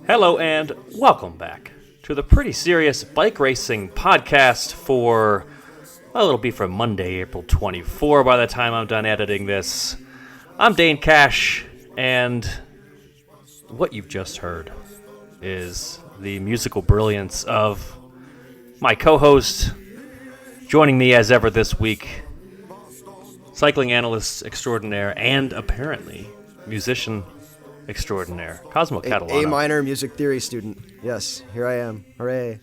Hello and welcome back to the Pretty Serious Bike Racing Podcast for, well, it'll be for Monday, April 24 by the time I'm done editing this. I'm Dane Cash, and what you've just heard is the musical brilliance of my co-host, joining me as ever this week, cycling analyst extraordinaire and apparently musician extraordinaire, Cosmo Catalano. A minor music theory student. Yes, here I am. Hooray.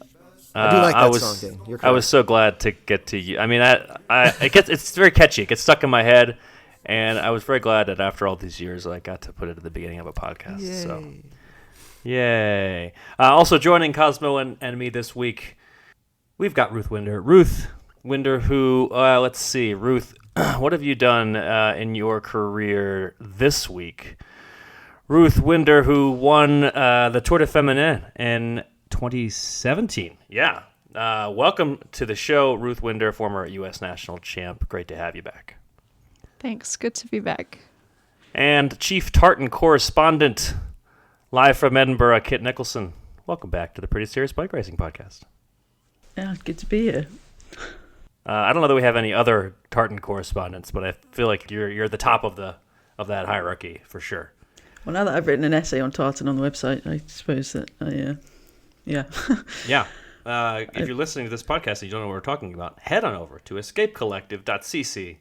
I do like that song, Dane. You're correct. I was so glad to get to you. I mean, it's very catchy. It gets stuck in my head, and I was very glad that after all these years, I got to put it at the beginning of a podcast. Yay. So, yay. Also joining Cosmo and me this week, we've got Ruth Winder. Ruth Winder, who, let's see, Ruth, what have you done in your career this week? Ruth Winder, who won the Tour de Feminin in 2017. Yeah. Welcome to the show, Ruth Winder, former U.S. national champ. Great to have you back. Thanks. Good to be back. And Chief Tartan Correspondent, live from Edinburgh, Kit Nicholson. Welcome back to the Pretty Serious Bike Racing Podcast. Yeah, good to be here. I don't know that we have any other tartan correspondents, but I feel like you're the top of that hierarchy for sure. Well, now that I've written an essay on tartan on the website, I suppose that yeah. Yeah. If you're listening to this podcast and you don't know what we're talking about, head on over to escapecollective.cc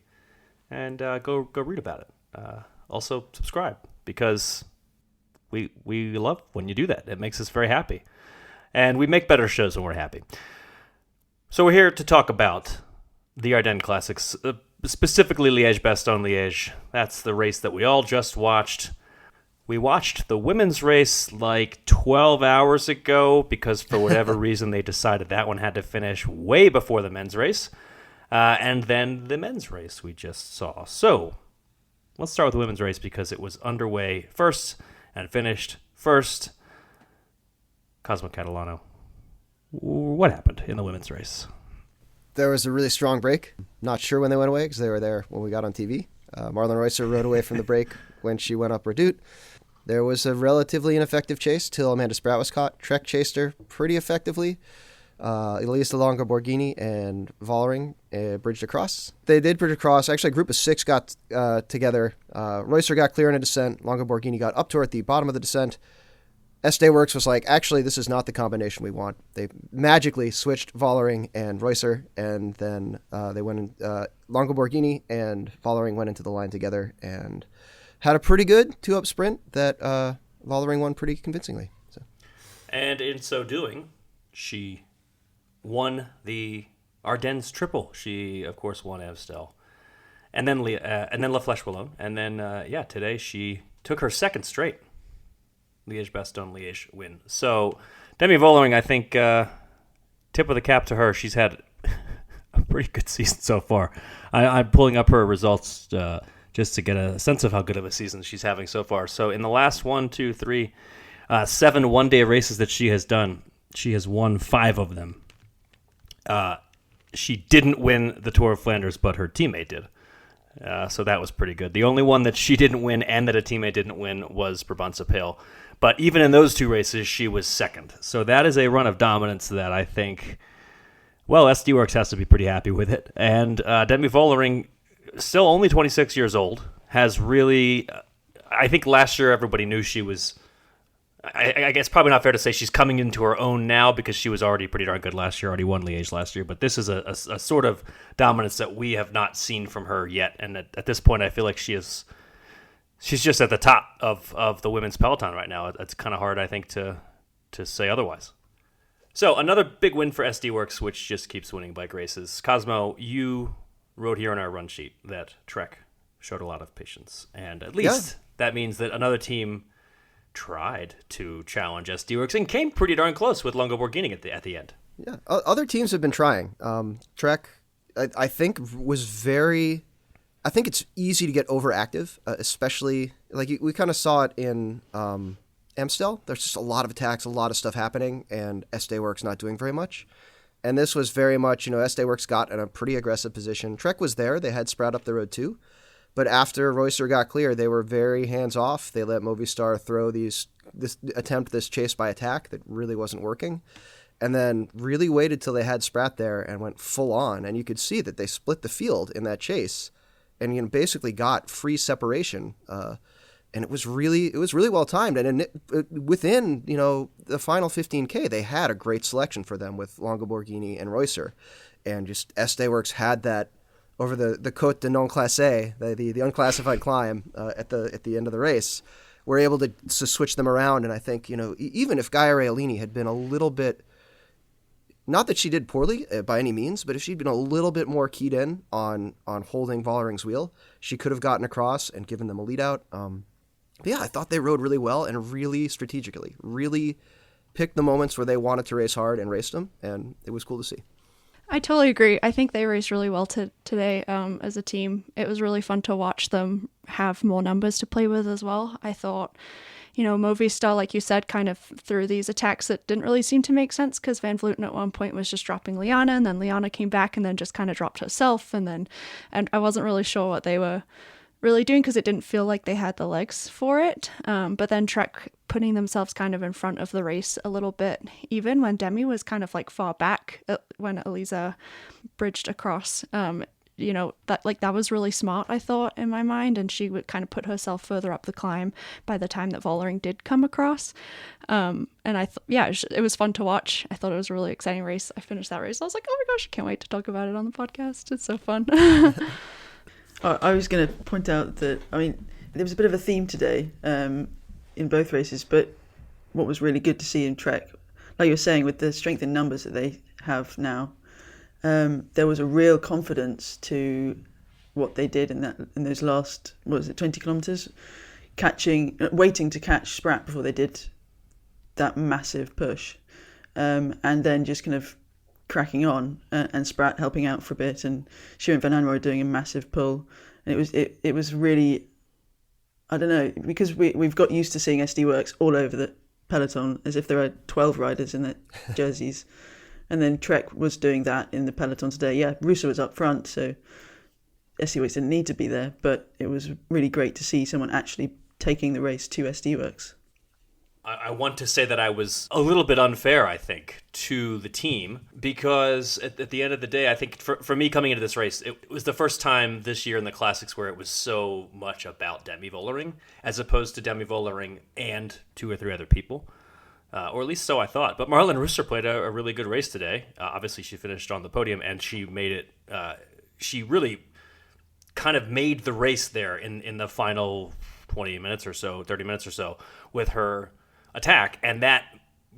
and go read about it. Also, subscribe, because we love when you do that. It makes us very happy. And we make better shows when we're happy. So we're here to talk about the Ardennes Classics, specifically Liège-Bastogne-Liège. That's the race that we all just watched. We watched the women's race like 12 hours ago because for whatever reason they decided that one had to finish way before the men's race. And then the men's race we just saw. So let's start with the women's race because it was underway first and finished first. Cosmo Catalano, what happened in the women's race? There was a really strong break. Not sure when they went away because they were there when we got on TV. Marlon Reusser rode away from the break when she went up Redoute. There was a relatively ineffective chase till Amanda Spratt was caught. Trek chased her pretty effectively. Elisa Longoborghini and Vollering bridged across. They did bridge across. Actually, a group of 6 got together. Reusser got clear in a descent. Longoborghini got up to her at the bottom of the descent. SD Works was like, actually, this is not the combination we want. They magically switched Vollering and Reusser, and then they went in, Longoborghini and Vollering went into the line together and had a pretty good 2-up sprint that Vollering won pretty convincingly. So. And in so doing, she won the Ardennes Triple. She, of course, won Amstel. And then La Flèche-Wallonne. And then, today she took her second straight Liège-Bastogne-Liège win. So Demi Vollering, I think, tip of the cap to her. She's had a pretty good season so far. I'm pulling up her results just to get a sense of how good of a season she's having so far. So in the last 7 one-day races that she has done, she has won 5 of them. She didn't win the Tour of Flanders, but her teammate did. So that was pretty good. The only one that she didn't win and that a teammate didn't win was Brabantse-Pijl. But even in those 2 races, she was second. So that is a run of dominance that I think, well, SD Works has to be pretty happy with it. And Demi Vollering, still only 26 years old, has really, I think last year everybody knew she was I guess probably not fair to say she's coming into her own now because she was already pretty darn good last year, already won Liège last year. But this is a sort of dominance that we have not seen from her yet. And at this point, I feel like she's just at the top of the women's peloton right now. It's kind of hard, I think, to say otherwise. So another big win for SD Works, which just keeps winning bike races. Cosmo, you wrote here on our run sheet that Trek showed a lot of patience. And at least that means that another team tried to challenge SD Works and came pretty darn close with Longoborghini at the end. Yeah, other teams have been trying. Trek, I think, was very... I think it's easy to get overactive, especially... Like, we kind of saw it in Amstel. There's just a lot of attacks, a lot of stuff happening, and SD Works not doing very much. And this was very much, SD Works got in a pretty aggressive position. Trek was there. They had Sprout up the road too. But after Reusser got clear, they were very hands-off. They let Movistar throw this chase by attack that really wasn't working. And then really waited till they had Spratt there and went full on. And you could see that they split the field in that chase and basically got free separation. And it was really well timed. And within, the final 15K, they had a great selection for them with Longoborghini and Reusser. And just SD Works had that over the Côte de Non Classé, the unclassified climb at the end of the race. We're able to switch them around. And I think, even if Gaia Reolini had been a little bit, not that she did poorly by any means, but if she'd been a little bit more keyed in on holding Vollering's wheel, she could have gotten across and given them a lead out. But yeah, I thought they rode really well and really strategically, really picked the moments where they wanted to race hard and raced them, and it was cool to see. I totally agree. I think they raced really well today as a team. It was really fun to watch them have more numbers to play with as well. I thought, Movistar, like you said, kind of threw these attacks that didn't really seem to make sense because Van Vleuten at one point was just dropping Liana, and then Liana came back and then just kind of dropped herself. And I wasn't really sure what they were really doing because it didn't feel like they had the legs for it. But then Trek putting themselves kind of in front of the race a little bit, even when Demi was kind of like far back when Elisa bridged across. That was really smart, I thought, in my mind, and she would kind of put herself further up the climb by the time that Vollering did come across. And it was fun to watch. I thought it was a really exciting race. I finished that race. I was like, oh my gosh, I can't wait to talk about it on the podcast. It's so fun. I was going to point out that, there was a bit of a theme today in both races, but what was really good to see in Trek, like you were saying, with the strength in numbers that they have now, there was a real confidence to what they did in those last, 20 kilometres, waiting to catch Spratt before they did that massive push, and then just kind of cracking on, and Spratt helping out for a bit, and Shu and Van Anrooy doing a massive pull. And it was really, I don't know, because we've got used to seeing SD Works all over the peloton as if there are 12 riders in their jerseys. And then Trek was doing that in the peloton today. Yeah, Russo was up front, so SD Works didn't need to be there, but it was really great to see someone actually taking the race to SD Works. I want to say that I was a little bit unfair, I think, to the team, because at the end of the day, I think for me coming into this race, it was the first time this year in the Classics where it was so much about Demi Vollering, as opposed to Demi Vollering and two or three other people, or at least so I thought. But Marlon Reusser played a really good race today. Obviously, she finished on the podium, and she made it. She really kind of made the race there in the final 20 minutes or so, 30 minutes or so, with her attack, and that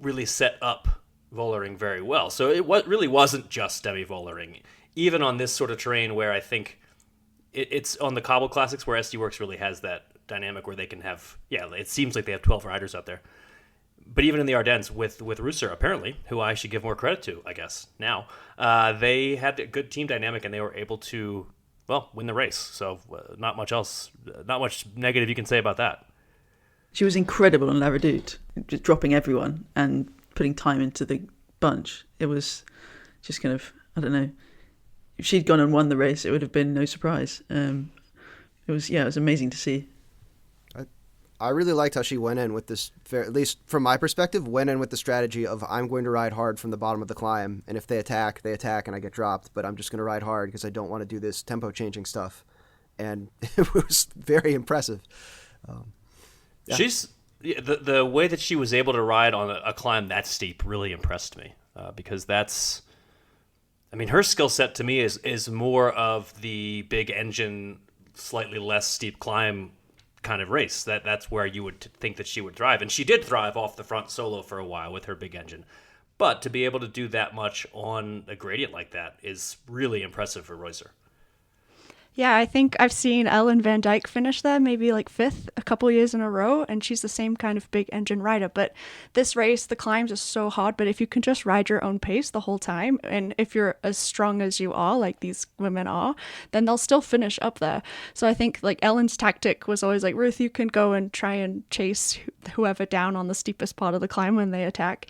really set up Vollering very well. So it really wasn't just Demi Vollering, even on this sort of terrain where I think it's on the Cobble Classics where SD Works really has that dynamic where they can have, it seems like they have 12 riders out there. But even in the Ardennes with Reusser, apparently, who I should give more credit to, I guess, now, they had a good team dynamic and they were able to, win the race. So not much negative you can say about that. She was incredible on La Redoute, just dropping everyone and putting time into the bunch. It was just kind of, I don't know, if she'd gone and won the race, it would have been no surprise. It was amazing to see. I really liked how she went in with this, at least from my perspective, went in with the strategy of I'm going to ride hard from the bottom of the climb, and if they attack, and I get dropped, but I'm just going to ride hard because I don't want to do this tempo-changing stuff. And it was very impressive. Yeah. the way that she was able to ride on a climb that steep really impressed me, because her skill set to me is more of the big engine, slightly less steep climb kind of race. That's where you would think that she would thrive, and she did thrive off the front solo for a while with her big engine. But to be able to do that much on a gradient like that is really impressive for Reusser. Yeah, I think I've seen Ellen Van Dijk finish there, maybe like 5th a couple years in a row, and she's the same kind of big engine rider. But this race, the climbs are so hard, but if you can just ride your own pace the whole time, and if you're as strong as you are, like these women are, then they'll still finish up there. So I think like Ellen's tactic was always like, Ruth, you can go and try and chase whoever down on the steepest part of the climb when they attack.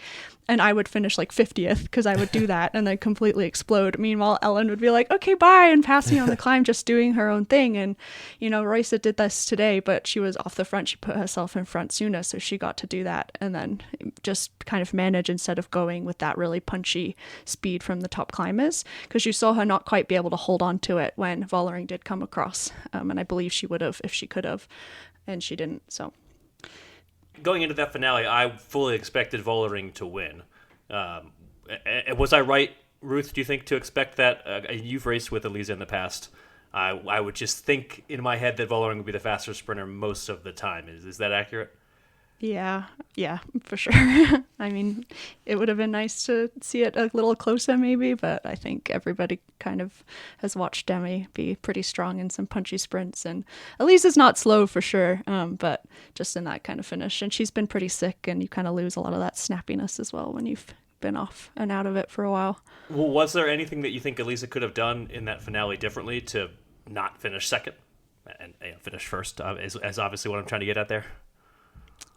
And I would finish like 50th because I would do that and then completely explode. Meanwhile, Ellen would be like, okay, bye, and pass me on the climb, just doing her own thing. And, Reusser did this today, but she was off the front. She put herself in front sooner, so she got to do that. And then just kind of manage instead of going with that really punchy speed from the top climbers, because you saw her not quite be able to hold on to it when Vollering did come across. And I believe she would have if she could have, and she didn't, so... Going into that finale, I fully expected Vollering to win. Was I right, Ruth, do you think, to expect that? You've raced with Elisa in the past. I would just think in my head that Vollering would be the faster sprinter most of the time. Is that accurate? Yeah, for sure. I mean, it would have been nice to see it a little closer maybe, but I think everybody kind of has watched Demi be pretty strong in some punchy sprints, and Elisa's not slow for sure, but just in that kind of finish. And she's been pretty sick, and you kind of lose a lot of that snappiness as well when you've been off and out of it for a while. Well, was there anything that you think Elisa could have done in that finale differently to not finish second and finish first, is obviously what I'm trying to get at there?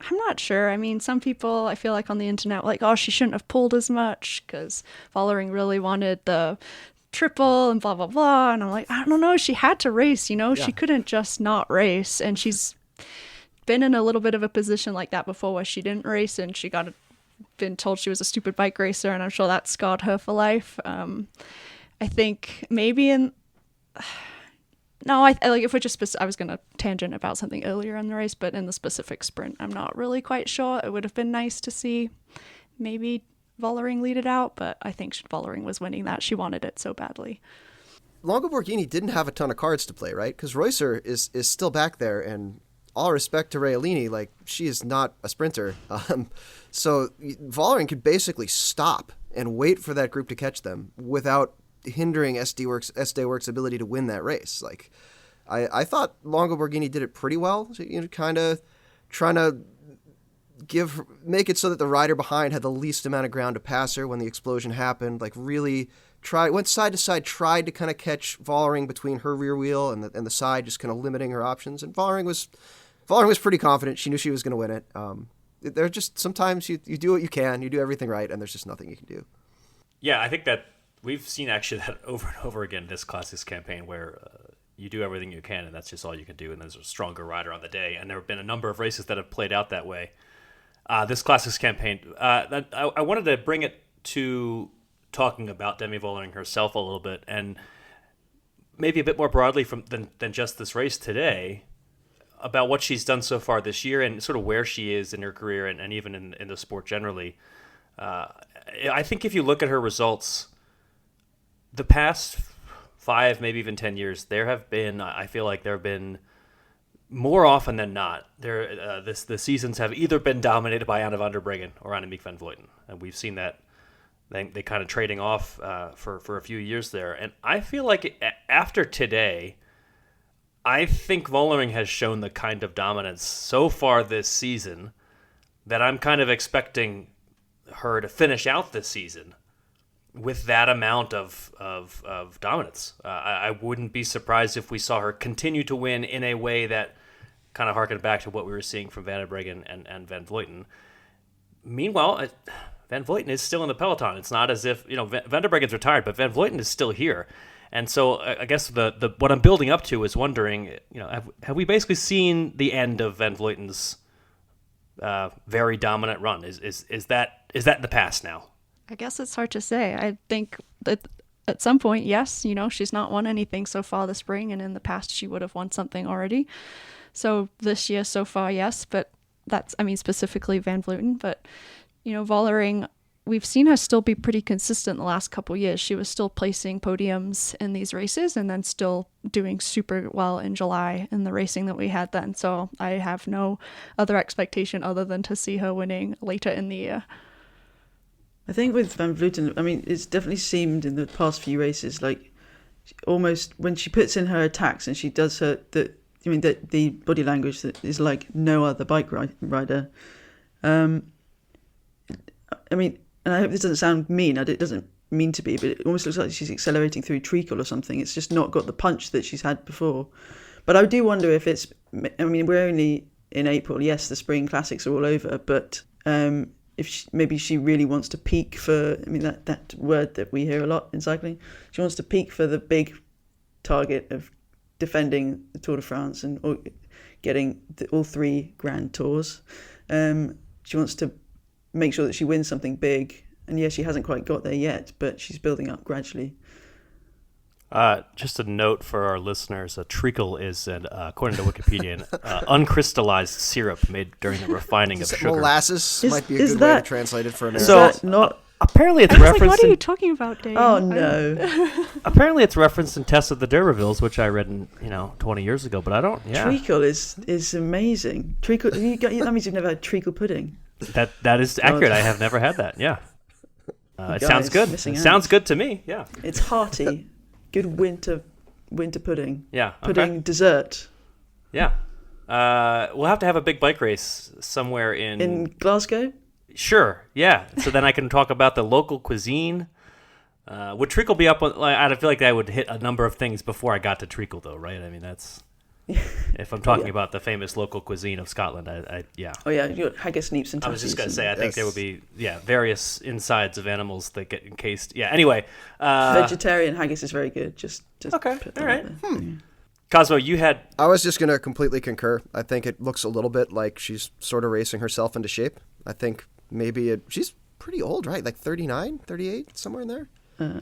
I'm not sure. I mean, some people, I feel like on the internet, like, oh, she shouldn't have pulled as much because Vollering really wanted the triple and blah, blah, blah. And I'm like, I don't know. She had to race, Yeah. She couldn't just not race. And she's been in a little bit of a position like that before where she didn't race and she been told she was a stupid bike racer. And I'm sure that scarred her for life. I think maybe No, I like if we're just I was going to tangent about something earlier in the race, but in the specific sprint, I'm not really quite sure. It would have been nice to see maybe Vollering lead it out, but I think Vollering was winning that. She wanted it so badly. Longo Borghini didn't have a ton of cards to play, right? Because Reusser is still back there, and all respect to Realini, like, she is not a sprinter. So Vollering could basically stop and wait for that group to catch them without hindering SD Works' ability to win that race. Like, I thought Longo Borghini did it pretty well. So, kind of trying to make it so that the rider behind had the least amount of ground to pass her when the explosion happened. Like, really went side to side, tried to kind of catch Vollering between her rear wheel and the side, just kind of limiting her options. And Vollering was pretty confident. She knew she was going to win it. There's just sometimes you do what you can, you do everything right, and there's just nothing you can do. Yeah, I think that we've seen actually that over and over again this Classics campaign where you do everything you can and that's just all you can do, and there's a stronger rider on the day. And there have been a number of races that have played out that way. This Classics campaign, I wanted to bring it to talking about Demi Vollering herself a little bit, and maybe a bit more broadly than just this race today, about what she's done so far this year and sort of where she is in her career and even in the sport generally. I think if you look at her results, the past 5, maybe even 10 years, I feel like there have been more often than not, the seasons have either been dominated by Anna van der Breggen or Annemiek van Vleuten. And we've seen that they kind of trading off for a few years there. And I feel like after today, I think Vollering has shown the kind of dominance so far this season that I'm kind of expecting her to finish out this season with that amount of dominance. I wouldn't be surprised if we saw her continue to win in a way that kind of harkened back to what we were seeing from Van der Breggen and Van Vleuten. Meanwhile, Van Vleuten is still in the peloton. It's not as if, Van der Breggen's retired, but Van Vleuten is still here. And so I guess the what I'm building up to is wondering, have we basically seen the end of Van Vleuten's very dominant run? Is that in the past now? I guess it's hard to say. I think that at some point, yes, she's not won anything so far this spring, and in the past she would have won something already. So this year so far, yes, but that's, I mean, specifically Van Vleuten, but, you know, Vollering, we've seen her still be pretty consistent the last couple of years. She was still placing podiums in these races and then still doing super well in July in the racing that we had then. So I have no other expectation other than to see her winning later in the year. I think with Van Vleuten, I mean, it's definitely seemed in the past few races, like almost when she puts in her attacks and she does the body language that is like no other bike rider. I mean, and I hope this doesn't sound mean, it doesn't mean to be, but it almost looks like she's accelerating through treacle or something. It's just not got the punch that she's had before. But I do wonder if it's, I mean, we're only in April. Yes, the spring classics are all over, but if maybe she really wants to peak for, I mean, that word that we hear a lot in cycling, she wants to peak for the big target of defending the Tour de France and getting all 3 Grand Tours. She wants to make sure that she wins something big. And yes, she hasn't quite got there yet, but she's building up gradually. Just a note for our listeners, a treacle is, according to Wikipedia, an uncrystallized syrup made during the refining of sugar. Molasses might be a good way to translate it for America. So, not... apparently it's I was like, referenced what are you talking about, Dane? Oh, no. Apparently it's referenced in Test of the D'Urbervilles, which I read in, 20 years ago, but I don't, Treacle is amazing. Treacle, that means you've never had treacle pudding. That is accurate. I have never had that, yeah. It sounds good. It sounds good to me, yeah. It's hearty. Good winter pudding. Yeah. Okay. Pudding dessert. Yeah. We'll have to have a big bike race somewhere in Glasgow? Sure, yeah. So then I can talk about the local cuisine. Would treacle be up? I feel like that would hit a number of things before I got to treacle, though, right? I mean, that's... If I'm talking about the famous local cuisine of Scotland, yeah. Oh, yeah, you got haggis, neeps, and tatties. I was just going to say, I think there would be, various insides of animals that get encased. Yeah, anyway. Vegetarian haggis is very good. Just okay, put all right. Yeah. Cosmo, you had... I was just going to completely concur. I think it looks a little bit like she's sort of racing herself into shape. I think maybe she's pretty old, right? Like 39, 38, somewhere in there?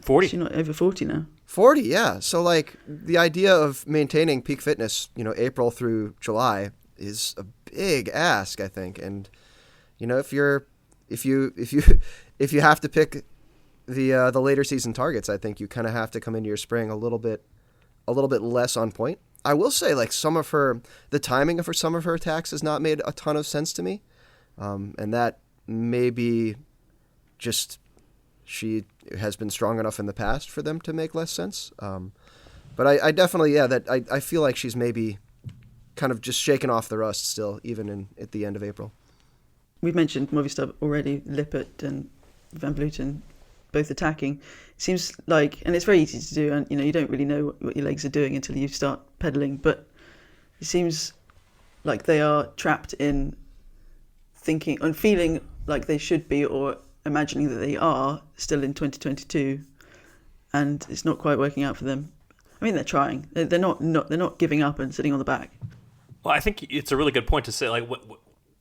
40. She's not over 40 now. 40, yeah. So, like, the idea of maintaining peak fitness, April through July is a big ask, I think. And, if you have to pick the later season targets, I think you kind of have to come into your spring a little bit less on point. I will say, like, the timing of some of her attacks has not made a ton of sense to me. And that may be just... she has been strong enough in the past for them to make less sense. But I definitely, I feel like she's maybe kind of just shaking off the rust still, even at the end of April. We've mentioned Movistar already, Lippert and Van Vleuten both attacking. It seems like, and it's very easy to do, and you don't really know what your legs are doing until you start pedaling, but it seems like they are trapped in thinking and feeling like they should be, or imagining that they are still in 2022, and it's not quite working out for them. I mean, they're trying. They're not giving up and sitting on the back. Well, I think it's a really good point to say, like,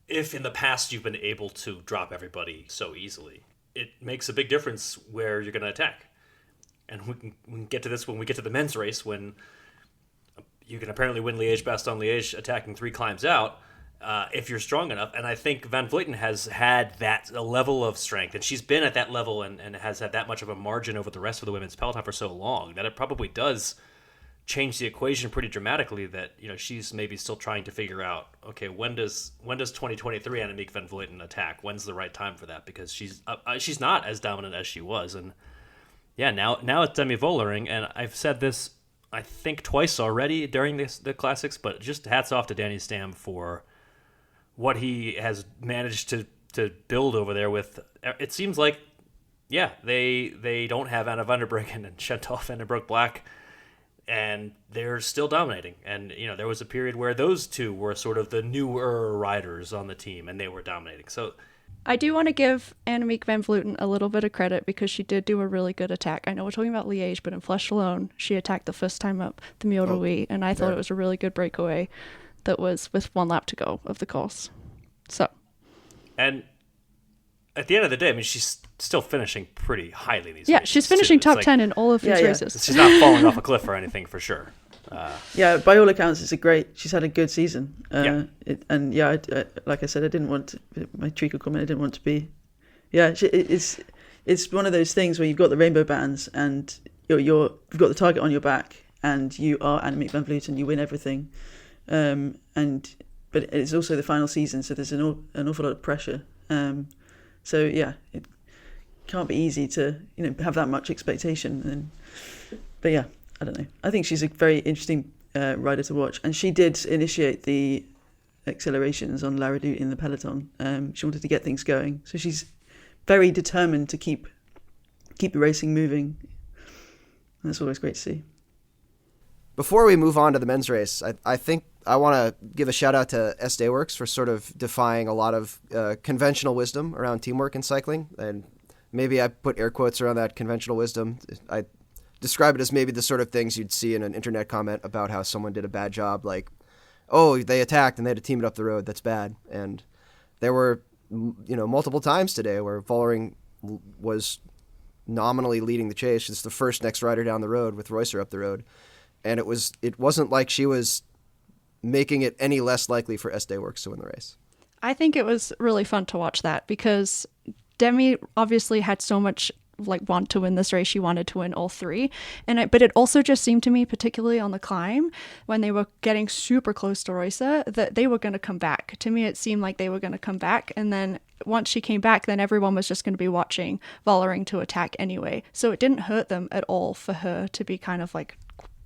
if in the past you've been able to drop everybody so easily, it makes a big difference where you're going to attack. And we can get to this when we get to the men's race, when you can apparently win Liège-Bastogne-Liège attacking 3 climbs out. If you're strong enough. And I think Van Vleuten has had that level of strength, and she's been at that level and has had that much of a margin over the rest of the women's peloton for so long that it probably does change the equation pretty dramatically, that she's maybe still trying to figure out, okay, when does 2023 Annemiek van Vleuten attack? When's the right time for that? Because she's not as dominant as she was. And yeah, now it's Demi Vollering, and I've said this I think twice already during the classics, but just hats off to Danny Stam for what he has managed to build over there. With, it seems like, they don't have Anna van der Breggen and Chantal van der Broek-Black, and they're still dominating. And there was a period where those two were sort of the newer riders on the team, and they were dominating. So I do want to give Annemiek van Vleuten a little bit of credit, because she did do a really good attack. I know we're talking about Liège, but in Flèche Wallonne, she attacked the first time up the Mur de Huy, and I thought it was a really good breakaway that was with 1 lap to go of the course. So, and at the end of the day, I mean, she's still finishing pretty highly these races. Yeah, she's finishing top 10 in all of these races. She's not falling off a cliff or anything, for sure. Yeah, by all accounts, she's had a good season. Yeah. Like I said, I didn't want my treacle comment. I didn't want to be. Yeah, it's one of those things where you've got the rainbow bands and you've got the target on your back and you are Annemiek van Vleuten and you win everything. But it's also the final season, so there's an awful lot of pressure. So yeah, it can't be easy to have that much expectation. But yeah, I don't know. I think she's a very interesting rider to watch, and she did initiate the accelerations on La Redoute in the peloton. She wanted to get things going, so she's very determined to keep the racing moving. And that's always great to see. Before we move on to the men's race, I think I want to give a shout out to SD Works for sort of defying a lot of conventional wisdom around teamwork in cycling. And maybe I put air quotes around that conventional wisdom. I describe it as maybe the sort of things you'd see in an internet comment about how someone did a bad job, like, oh, they attacked and they had to team it up the road. That's bad. And there were, multiple times today where Vollering was nominally leading the chase. It's the first next rider down the road with Reusser up the road. And it wasn't like she was making it any less likely for SD Works to win the race. I think it was really fun to watch that because Demi obviously had so much want to win this race. She wanted to win all three. But it also just seemed to me, particularly on the climb, when they were getting super close to Reusser, that they were going to come back. To me, it seemed like they were going to come back. And then once she came back, then everyone was just going to be watching Vollering to attack anyway. So it didn't hurt them at all for her to be kind of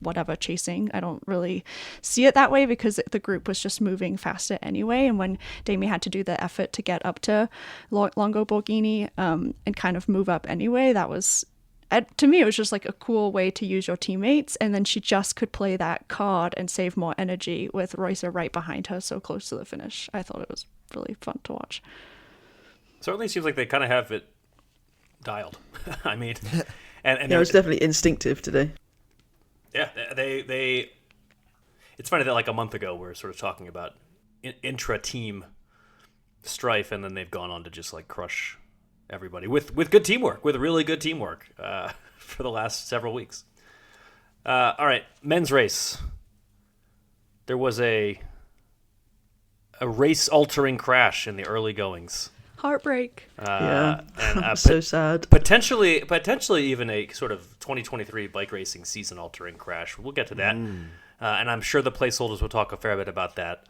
whatever, chasing. I don't really see it that way because the group was just moving faster anyway. And when Demi had to do the effort to get up to Longo Borghini and kind of move up anyway, that was, to me, it was just a cool way to use your teammates. And then she just could play that card and save more energy with Reusser right behind her so close to the finish. I thought it was really fun to watch. Certainly seems like they kind of have it dialed. I mean, and it was definitely instinctive today. Yeah, they. It's funny that a month ago we were sort of talking about intra-team strife, and then they've gone on to just crush everybody with good teamwork, with really good teamwork for the last several weeks. All right, men's race. There was a race-altering crash in the early goings. Heartbreak. And so sad. Potentially even a sort of 2023 bike racing season-altering crash. We'll get to that. And I'm sure the placeholders will talk a fair bit about that.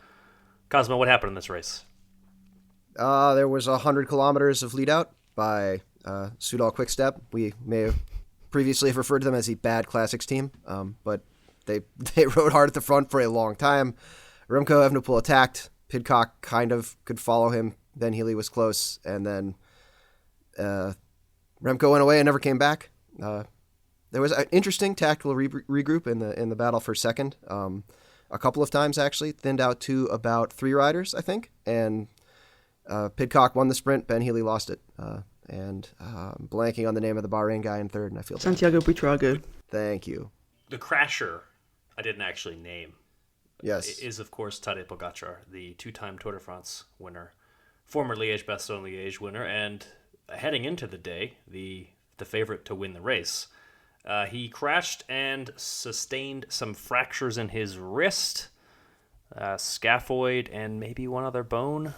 Cosmo, what happened in this race? There was 100 kilometers of lead-out by Soudal-QuickStep. We may have previously referred to them as the bad classics team, but they rode hard at the front for a long time. Remco Evenepoel attacked. Pidcock kind of could follow him. Ben Healy was close, and then Remco went away and never came back. There was an interesting tactical regroup in the battle for second. A couple of times, actually, thinned out to about 3 riders, I think. And Pidcock won the sprint. Ben Healy lost it. And I'm blanking on the name of the Bahrain guy in third, and I feel Santiago Buitrago. Thank you. The crasher, I didn't actually name. Yes. Is, of course, Tadej Pogačar, the 2-time Tour de France winner. Former Liège-Bastogne-Liège winner, and heading into the day, the favorite to win the race. He crashed and sustained some fractures in his wrist, scaphoid, and maybe one other bone.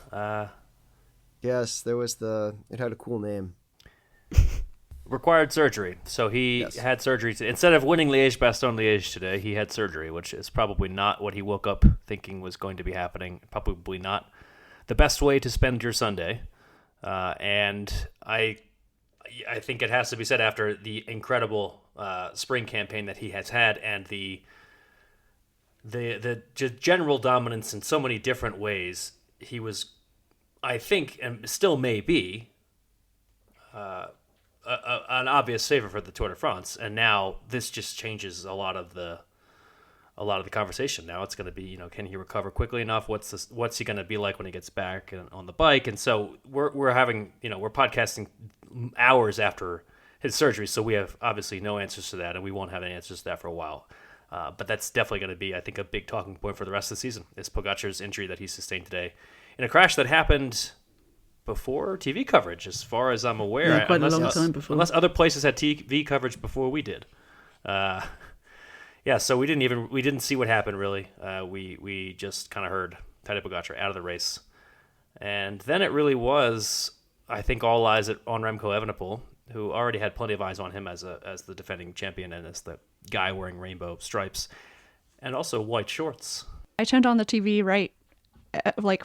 Yes, it had a cool name. Required surgery. So he had surgery. Instead of winning Liège-Bastogne-Liège today, he had surgery, which is probably not what he woke up thinking was going to be happening. Probably not the best way to spend your Sunday. And I think it has to be said after the incredible spring campaign that he has had and the general dominance in so many different ways, he was, I think, and still may be, an obvious favor for the Tour de France. And now this just changes a lot of the conversation. Now it's going to be, can he recover quickly enough? What's he going to be like when he gets back on the bike? And so we're having, we're podcasting hours after his surgery, so we have obviously no answers to that, and we won't have any answers to that for a while. But that's definitely going to be, I think, a big talking point for the rest of the season, is Pogačar's injury that he sustained today in a crash that happened before TV coverage, as far as I'm aware. Yeah, quite a long time before. Unless other places had TV coverage before we did. Yeah, so we didn't see what happened really. We just kind of heard Tadej Pogačar out of the race, and then it really was, I think, all eyes on Remco Evenepoel, who already had plenty of eyes on him as the defending champion and as the guy wearing rainbow stripes and also white shorts. I turned on the TV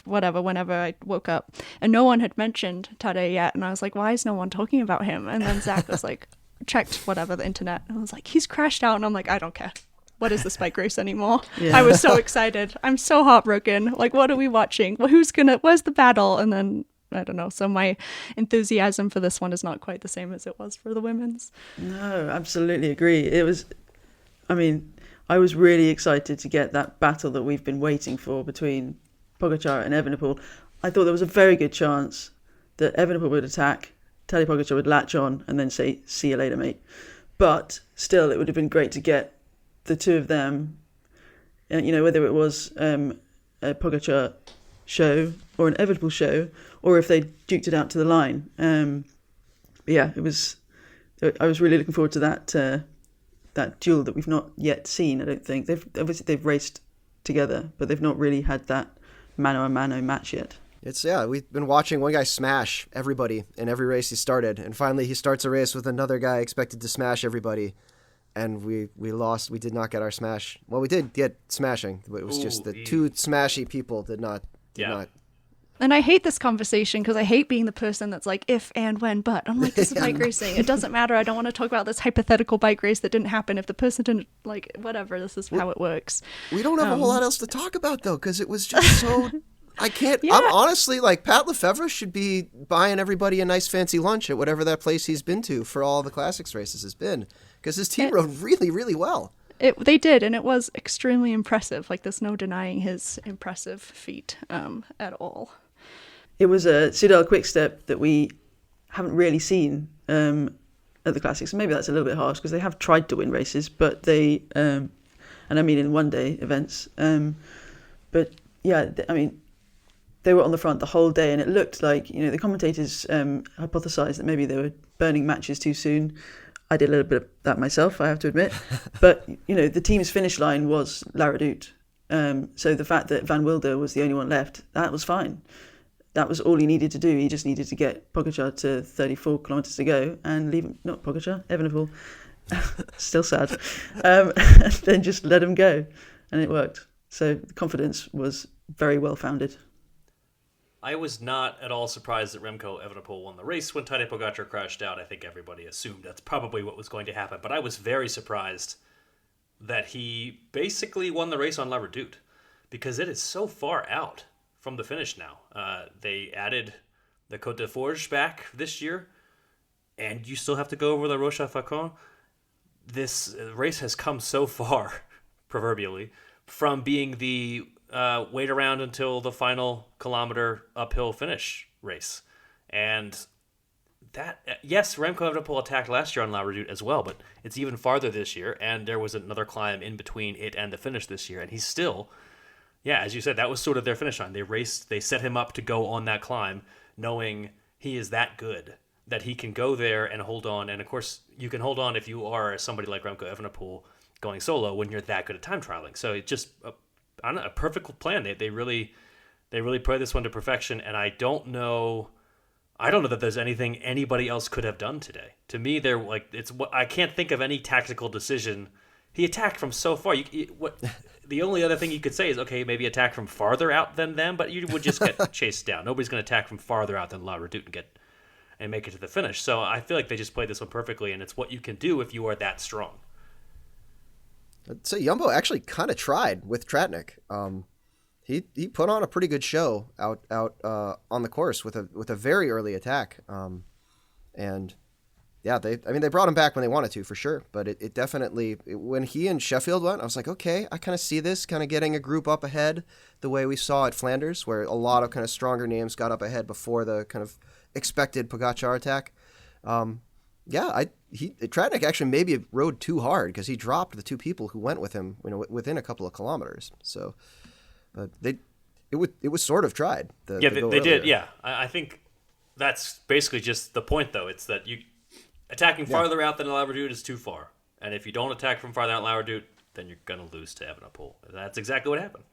whenever I woke up, and no one had mentioned Tadej yet, and I was like, why is no one talking about him? And then Zach was like, checked the internet, and I was like, he's crashed out, and I'm like, I don't care. What is this bike race anymore? Yeah. I was so excited. I'm so heartbroken. Like, what are we watching? Where's the battle? And then, I don't know. So my enthusiasm for this one is not quite the same as it was for the women's. No, absolutely agree. I was really excited to get that battle that we've been waiting for between Pogačar and Evenepoel. I thought there was a very good chance that Evenepoel would attack, Tadej Pogačar would latch on and then say, see you later, mate. But still, it would have been great to get the two of them, whether it was a Pogačar show or an Evenepoel show, or if they duked it out to the line. I was really looking forward to that duel that we've not yet seen. I don't think they've raced together, but they've not really had that mano a mano match yet. We've been watching one guy smash everybody in every race he started, and finally he starts a race with another guy expected to smash everybody, and we lost. We did not get our smash. Well, we did get smashing, but it was just the two smashy people did not. And I hate this conversation because I hate being the person that's like, if and when, but. I'm like, this is bike racing. It doesn't matter. I don't want to talk about this hypothetical bike race that didn't happen. If the person didn't, like, whatever, this is how it works. We don't have a whole lot else to talk about, though, because it was just so... I can't... Yeah. I'm honestly, like, Pat Lefevre should be buying everybody a nice fancy lunch at whatever that place he's been to for all the classics races has been, because his team rode really, really well. They did, and it was extremely impressive. Like, there's no denying his impressive feat at all. It was a Soudal-QuickStep that we haven't really seen at the Classics. And maybe that's a little bit harsh because they have tried to win races, but they, and I mean in one-day events. But yeah, they were on the front the whole day, and it looked like, the commentators hypothesized that maybe they were burning matches too soon. I did a little bit of that myself, I have to admit. But, the team's finish line was La Redoute. So the fact that Van Wilder was the only one left, that was fine. That was all he needed to do. He just needed to get Pogačar to 34 kilometres to go and leave him, not Pogačar, Evenepoel, still sad, and then just let him go. And it worked. So the confidence was very well founded. I was not at all surprised that Remco Evenepoel won the race when Tadej Pogačar crashed out. I think everybody assumed that's probably what was going to happen. But I was very surprised that he basically won the race on La Redoute, because it is so far out from the finish now. They added the Côte de Forge back this year, and you still have to go over the Roche-à-Faucon. This race has come so far, proverbially, from being the wait around until the final kilometer uphill finish race. And that, yes, Remco Evenepoel attacked last year on La Redoute as well, but it's even farther this year, and there was another climb in between it and the finish this year, and he's still... Yeah, as you said, that was sort of their finish line. They set him up to go on that climb, knowing he is that good, that he can go there and hold on. And of course, you can hold on if you are somebody like Remco Evenepoel going solo when you're that good at time trialing. So it's just a perfect plan. They really play this one to perfection. And I don't know that there's anything anybody else could have done today. To me, they're like, I can't think of any tactical decision. He attacked from so far. The only other thing you could say is, okay, maybe attack from farther out than them, but you would just get chased down. Nobody's going to attack from farther out than La Redoute and make it to the finish. So I feel like they just played this one perfectly, and it's what you can do if you are that strong. So Jumbo actually kind of tried with Tratnik. He put on a pretty good show out on the course with a very early attack, and. Yeah, they brought him back when they wanted to, for sure. But it definitely, when he and Sheffield went, I was like, okay, I kind of see this kind of getting a group up ahead the way we saw at Flanders, where a lot of kind of stronger names got up ahead before the kind of expected Pogačar attack. Tratnik actually maybe rode too hard because he dropped the two people who went with him, within a couple of kilometers. So, but it was sort of tried. They did. Yeah, I think that's basically just the point, though. It's that attacking farther out than La Redoute is too far. And if you don't attack from farther out La Redoute, then you're going to lose to Evenepoel. That's exactly what happened.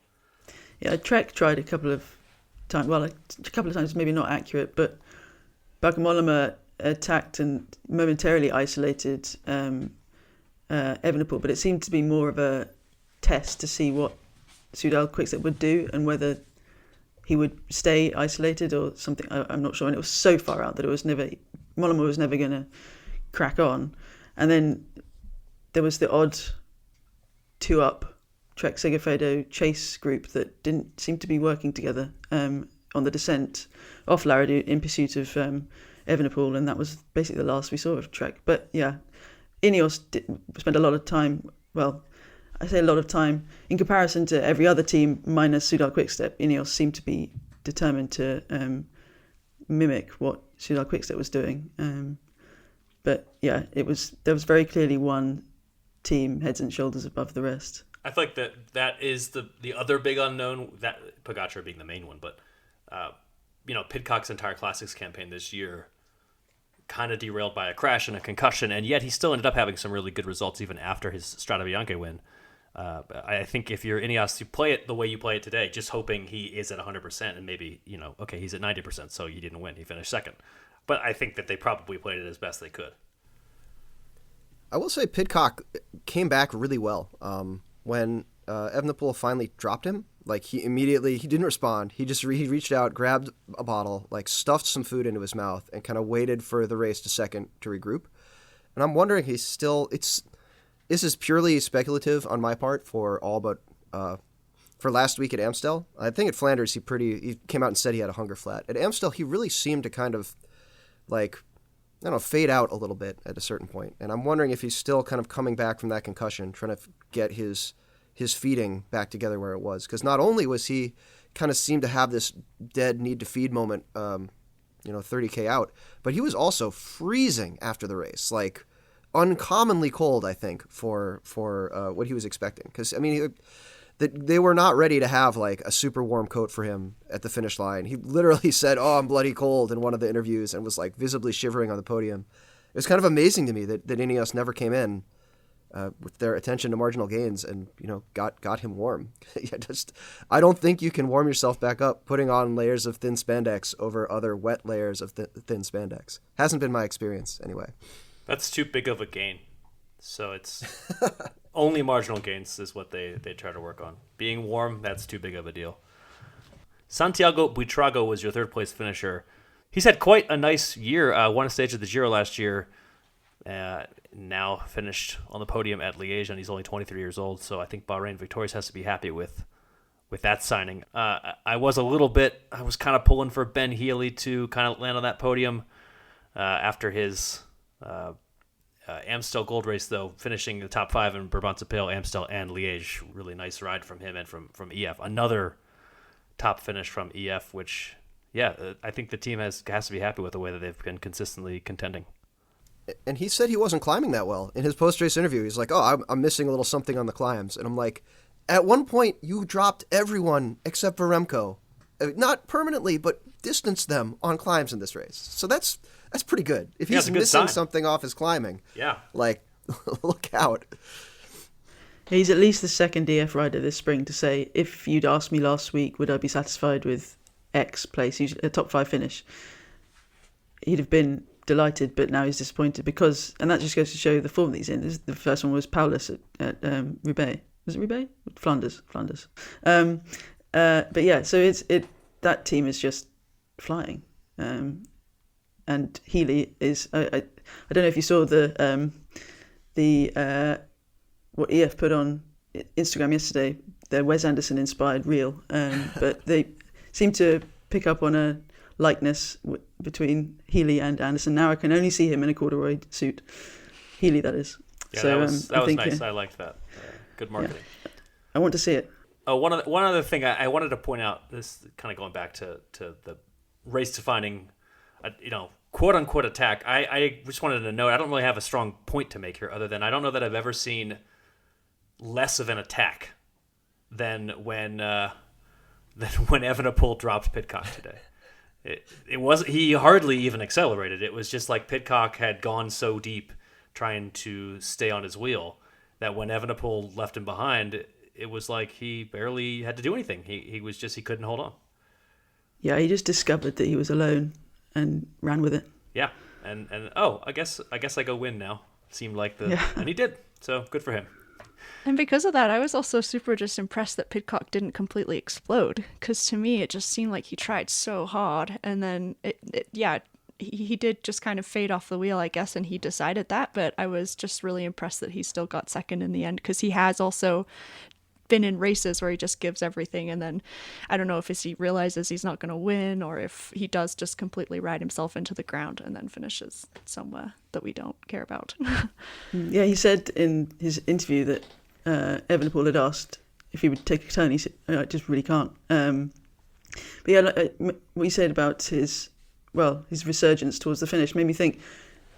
Yeah, Trek tried a couple of times. Well, a couple of times, maybe not accurate, but Baker attacked and momentarily isolated Evenepoel, but it seemed to be more of a test to see what Soudal-QuickStep would do and whether he would stay isolated or something. I'm not sure. And it was so far out that Mollema was never going to crack on. And then there was the odd 2-up Trek-Segafredo chase group that didn't seem to be working together on the descent off La Redoute in pursuit of Evenepoel, and that was basically the last we saw of Trek. But yeah, Ineos spent a lot of time, well, I say a lot of time, in comparison to every other team minus Soudal-QuickStep, Ineos seemed to be determined to mimic what Soudal-QuickStep was doing. But yeah, there was very clearly one team heads and shoulders above the rest. I think that is the other big unknown, that Pogačar being the main one, but Pidcock's entire Classics campaign this year kind of derailed by a crash and a concussion, and yet he still ended up having some really good results even after his Strade Bianche win. I think if you're Ineos, you play it the way you play it today, just hoping he is at 100%, and maybe, okay, he's at 90%, so he didn't win, he finished second. But I think that they probably played it as best they could. I will say Pidcock came back really well. When Evenepoel finally dropped him, like he didn't respond. He just he reached out, grabbed a bottle, like stuffed some food into his mouth, and kind of waited for the race to second to regroup. And I'm wondering, this is purely speculative on my part for last week at Amstel. I think at Flanders he came out and said he had a hunger flat. At Amstel he really seemed to kind of fade out a little bit at a certain point. And I'm wondering if he's still kind of coming back from that concussion, trying to get his feeding back together where it was. Because not only was he kind of seemed to have this dead need to feed moment, 30K out, but he was also freezing after the race, like uncommonly cold, I think, for what he was expecting. Because, I mean, they were not ready to have like a super warm coat for him at the finish line. He literally said, "Oh, I'm bloody cold," in one of the interviews, and was like visibly shivering on the podium. It was kind of amazing to me that Ineos never came in with their attention to marginal gains and got him warm. I don't think you can warm yourself back up putting on layers of thin spandex over other wet layers of thin spandex. Hasn't been my experience anyway. That's too big of a gain. So it's only marginal gains is what they try to work on. Being warm, that's too big of a deal. Santiago Buitrago was your third place finisher. He's had quite a nice year. Won a stage of the Giro last year. Now finished on the podium at Liège, and he's only 23 years old. So I think Bahrain Victorious has to be happy with that signing. I was kind of pulling for Ben Healy to kind of land on that podium after his Amstel Gold Race, though, finishing the top 5 in Brabantse-Pijl, Amstel, and Liège. Really nice ride from him and from EF. Another top finish from EF, which, I think the team has to be happy with the way that they've been consistently contending. And he said he wasn't climbing that well. In his post-race interview, he's like, "Oh, I'm missing a little something on the climbs." And I'm like, at one point, you dropped everyone except for Remco. Not permanently, but distanced them on climbs in this race. So that's pretty good. If he's missing something off his climbing, look out. He's at least the second DF rider this spring to say, if you'd asked me last week, would I be satisfied with X place, usually a top 5 finish, he'd have been delighted, but now he's disappointed and that just goes to show the form that he's in. The first one was Paulus at Roubaix. Was it Roubaix? Flanders. But yeah, so that team is just flying. And Healy is. I don't know if you saw what EF put on Instagram yesterday. Their Wes Anderson inspired reel, but they seem to pick up on a likeness between Healy and Anderson. Now I can only see him in a corduroy suit. Healy, that is. Yeah, so, that was nice. I liked that. Good marketing. Yeah. I want to see it. Oh, one other thing I wanted to point out. This kind of going back to the race defining, quote unquote attack. I just wanted to note, I don't really have a strong point to make here, other than I don't know that I've ever seen less of an attack than when Evenepoel dropped Pidcock today. He hardly even accelerated. It was just like Pidcock had gone so deep trying to stay on his wheel that when Evenepoel left him behind, it was like he barely had to do anything. He couldn't hold on. Yeah, he just discovered that he was alone and ran with it. Yeah, and I guess I go win now. Seemed like and he did. So good for him. And because of that, I was also super just impressed that Pidcock didn't completely explode. Because to me, it just seemed like he tried so hard. And then, he did just kind of fade off the wheel, I guess, and he decided that. But I was just really impressed that he still got second in the end. Because he has also been in races where he just gives everything. And then I don't know if he realizes he's not going to win or if he does just completely ride himself into the ground and then finishes somewhere that we don't care about. Yeah, he said in his interview that Evenepoel had asked if he would take a turn. He said, "I just really can't." But yeah, what you said about his resurgence towards the finish made me think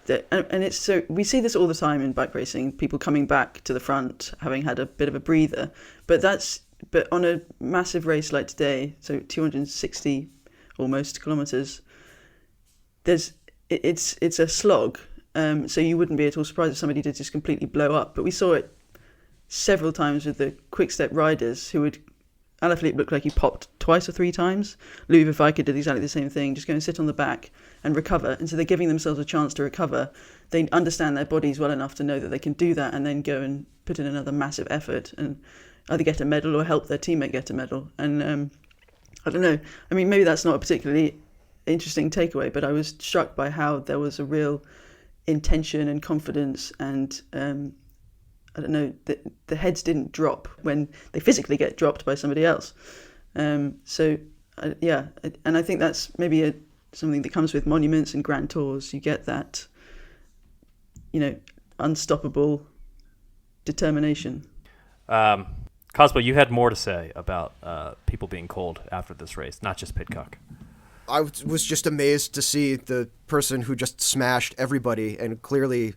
that, and it's so we see this all the time in bike racing. People coming back to the front, having had a bit of a breather, but on a massive race like today, so 260 almost kilometers. It's a slog. So you wouldn't be at all surprised if somebody did just completely blow up. But we saw it several times with the quick-step riders who would... Alaphilippe looked like he popped twice or three times. Louis Vivica did exactly the same thing, just go and sit on the back and recover. And so they're giving themselves a chance to recover. They understand their bodies well enough to know that they can do that and then go and put in another massive effort and either get a medal or help their teammate get a medal. And I don't know. I mean, maybe that's not a particularly interesting takeaway, but I was struck by how there was a real intention and confidence and I don't know, the heads didn't drop when they physically get dropped by somebody else. And I think that's maybe something that comes with monuments and grand tours. You get that, unstoppable determination. Cosmo, you had more to say about people being cold after this race, not just Pidcock. I was just amazed to see the person who just smashed everybody, and clearly,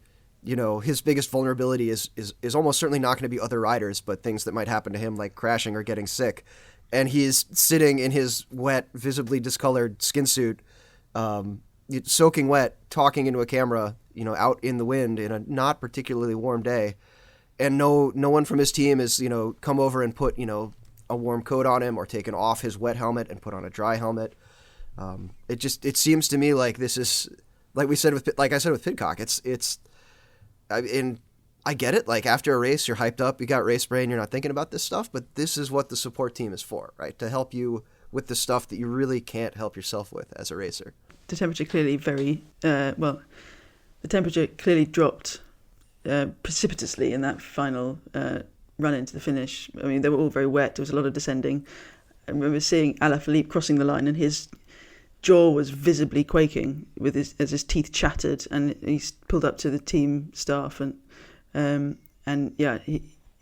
his biggest vulnerability is almost certainly not going to be other riders, but things that might happen to him, like crashing or getting sick. And he's sitting in his wet, visibly discolored skin suit, soaking wet, talking into a camera, out in the wind in a not particularly warm day. And no one from his team has, come over and put, a warm coat on him or taken off his wet helmet and put on a dry helmet. It seems to me like this is, like I said with Pidcock, I get it. Like after a race, you're hyped up, you got race brain, you're not thinking about this stuff, but this is what the support team is for, right? To help you with the stuff that you really can't help yourself with as a racer. The temperature clearly dropped precipitously in that final run into the finish. I mean, they were all very wet. There was a lot of descending. I remember seeing Alaphilippe crossing the line and his jaw was visibly quaking as his teeth chattered, and he pulled up to the team staff and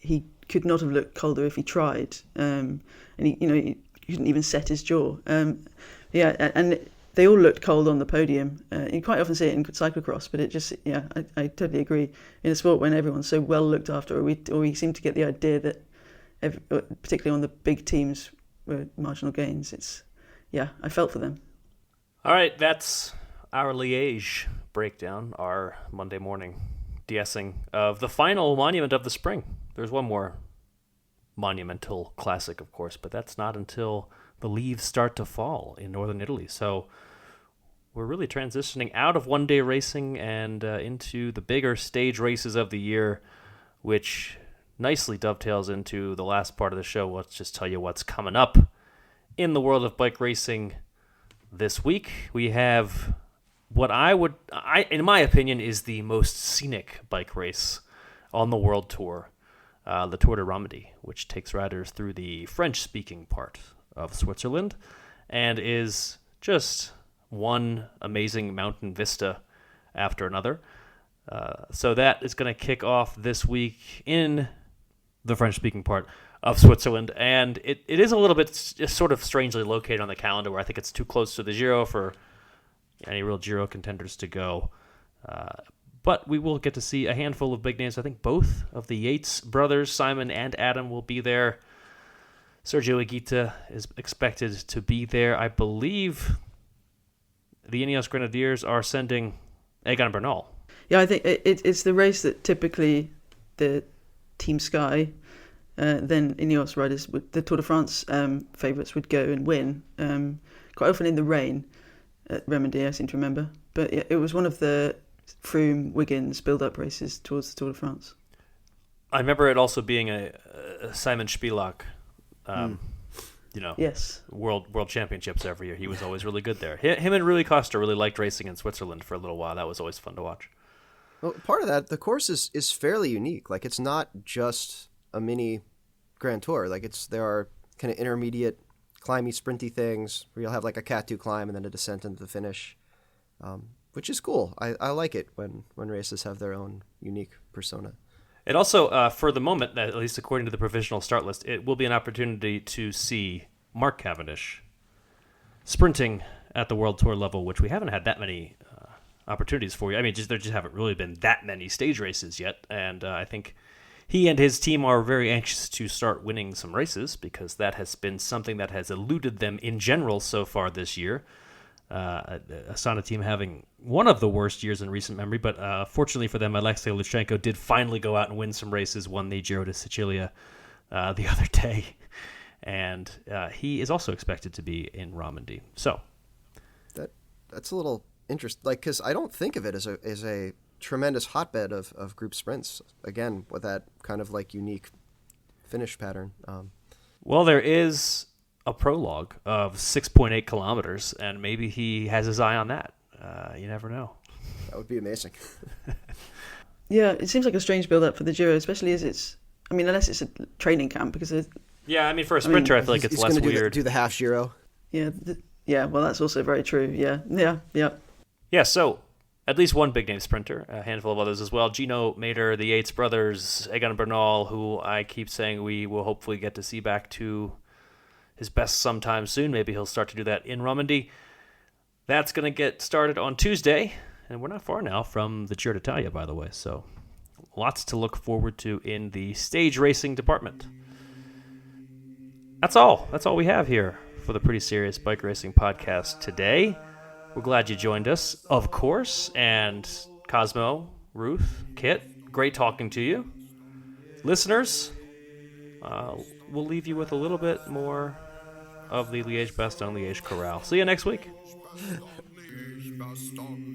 he could not have looked colder if he tried, and he couldn't even set his jaw. And they all looked cold on the podium. You quite often see it in cyclocross, but I totally agree. In a sport when everyone's so well looked after, or we seem to get the idea that particularly on the big teams were marginal gains. I felt for them. All right, that's our Liège breakdown, our Monday morning de-essing of the final monument of the spring. There's one more monumental classic, of course, but that's not until the leaves start to fall in northern Italy. So we're really transitioning out of one-day racing and into the bigger stage races of the year, which nicely dovetails into the last part of the show. Let's just tell you what's coming up in the world of bike racing. This week, we have what in my opinion, is the most scenic bike race on the world tour, the Tour de Romandie, which takes riders through the French-speaking part of Switzerland and is just one amazing mountain vista after another. So that is going to kick off this week in the French-speaking part of Switzerland, and it is a little bit just sort of strangely located on the calendar, where I think it's too close to the Giro for any real Giro contenders to go. But we will get to see a handful of big names. I think both of the Yates brothers, Simon and Adam, will be there. Sergio Higuita is expected to be there. I believe the Ineos Grenadiers are sending Egan Bernal. Yeah, I think it's the race that typically the Team Sky, then Ineos riders, the Tour de France favourites would go and win, quite often in the rain at Romandie, I seem to remember. But it was one of the Froome-Wiggins build-up races towards the Tour de France. I remember it also being a Simon Spivak, Yes, world championships every year. He was always really good there. Him and Rui Costa really liked racing in Switzerland for a little while. That was always fun to watch. Well, part of that, the course is fairly unique. Like, it's not just a mini Grand Tour. Like, there are kind of intermediate climby, sprinty things where you'll have like a Cat 2 climb and then a descent into the finish, which is cool. I like it when races have their own unique persona. It also, for the moment, at least according to the provisional start list, it will be an opportunity to see Mark Cavendish sprinting at the World Tour level, which we haven't had that many opportunities for. I mean, there just haven't really been that many stage races yet, and I think he and his team are very anxious to start winning some races because that has been something that has eluded them in general so far this year. Astana team having one of the worst years in recent memory, but fortunately for them, Alexei Lutsenko did finally go out and win some races, won the Giro de Sicilia the other day, and he is also expected to be in Romandie. So that's a little interesting, like, because I don't think of it as a tremendous hotbed of group sprints, again, with that kind of like unique finish pattern. Well, there is a prologue of 6.8 kilometers, and maybe he has his eye on that. You never know. That would be amazing. Yeah, it seems like a strange build-up for the Giro, especially as it's, I mean, unless it's a training camp, because yeah, I mean, for a sprinter, I feel like it's less weird. Do the half Giro. Yeah, well, that's also very true. Yeah. So at least one big name sprinter, a handful of others as well. Gino Mader, the Yates brothers, Egan Bernal, who I keep saying we will hopefully get to see back to his best sometime soon. Maybe he'll start to do that in Romandie. That's going to get started on Tuesday, and we're not far now from the Giro d'Italia, by the way, so lots to look forward to in the stage racing department. That's all we have here for the Pretty Serious Bike Racing Podcast today. We're glad you joined us, of course, and Cosmo, Ruth, Kit, great talking to you. Listeners, we'll leave you with a little bit more of the Liège-Bastogne-Liège Corral. See you next week. Bastogne.